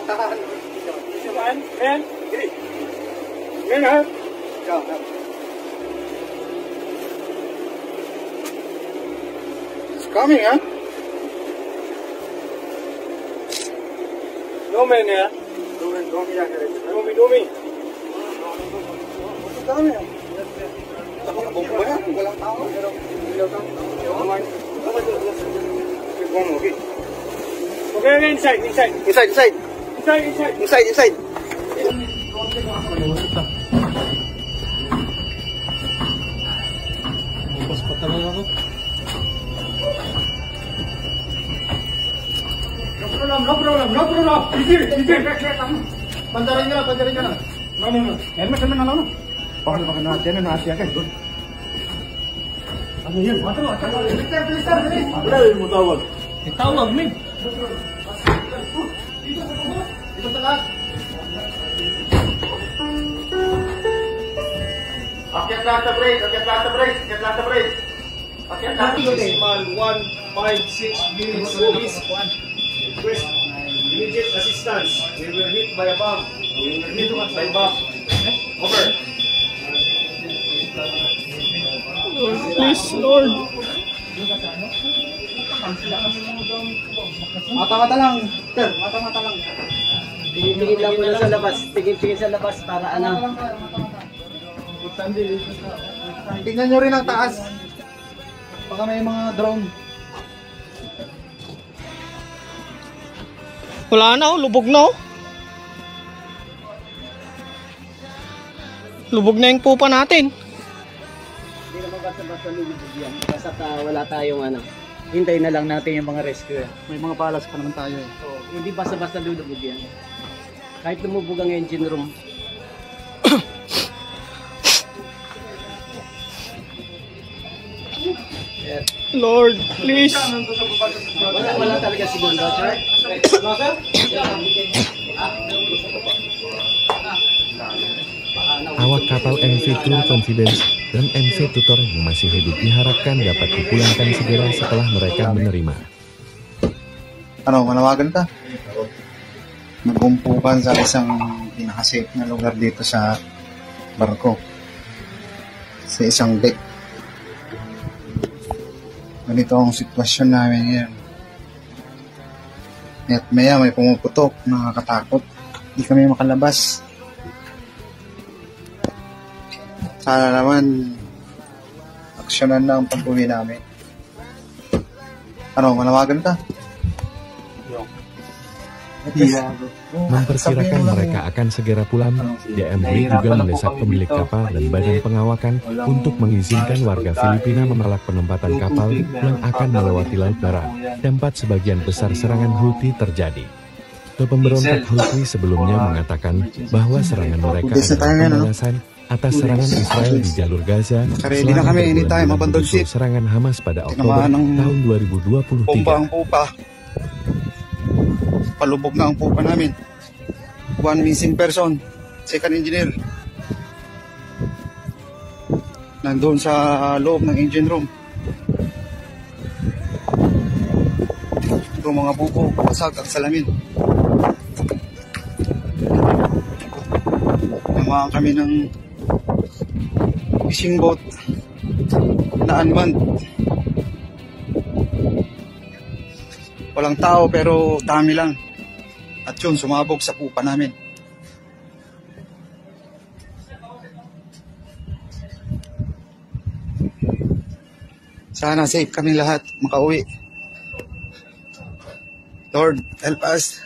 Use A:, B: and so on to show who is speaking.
A: Man, man, ha? It's coming, huh? No man, yeah. No me. What's coming? Nakakabomba yan, walang tao. Okay, inside. Bukas pa talaga ako. No problem. Easy. Pantarin nyo na. No. Helmet na lang. Bakit natin na naasiya ka? Ano yun? Bilis. Ano yung mutawag? Itawag, min. Dito sa lahat. Akyat lahat sa brace. Akyat lahat. Decimal 156 minutes. Request immediate assistance. We were hit by a bomb. Over.
B: Lord, please, Lord.
A: Mata-mata lang. Sir, mata-mata lang.
C: Tingin lang muna sa labas. Tingin sa labas para ano.
A: Tingnan nyo rin ang taas. Baka may mga drone.
B: Wala na, lubog na. Lubog na yung pupa natin.
C: Hindi naman basta-basta lulubog yan. Basta wala tayong ano. Hintayin na lang natin yung mga rescue.
A: May mga balas pa naman tayo eh.
C: So, hindi basta-basta lulubog yan. Kahit lumubog ang engine room.
B: Lord, please.
C: Wala talaga siguro, sir.
D: Awak kapal MV True Confidence dan MV Tutor yang masih hidup diharapkan dapat dipulangkan segera setelah mereka menerima.
A: Ano, manawagan ka? Magumpukan sa isang pinaka-safe na lugar dito sa barko. Sa isang deck. Ganito ang sitwasyon namin ngayon. At maya may pumuputok, nakakatakot. Hindi kami makalabas. Sana naman aksyonan na ang pag-uwi namin. Ano, manawagan ka?
D: Memperkirakan mereka akan segera pulang, DMW juga mendesak pemilik kapal dan badan pengawakan untuk mengizinkan warga Filipina menolak penempatan kapal yang akan melewati Laut Merah, tempat sebagian besar serangan Houthi terjadi. Pemberontak Houthi sebelumnya mengatakan bahwa serangan mereka adalah pembalasan atas serangan Israel di jalur Gaza setelah menyusul serangan Hamas pada Oktober tahun 2023.
A: Palubog na ang pupa namin. One missing person, second engineer. Nandun sa loob ng engine room. Ito mga buko, basag ang salamin. Namaan kami ng fishing boat na unmanned. Walang tao pero dami lang. At yun, sumabog sa pupa namin. Sana safe kami lahat makauwi. Lord, help us.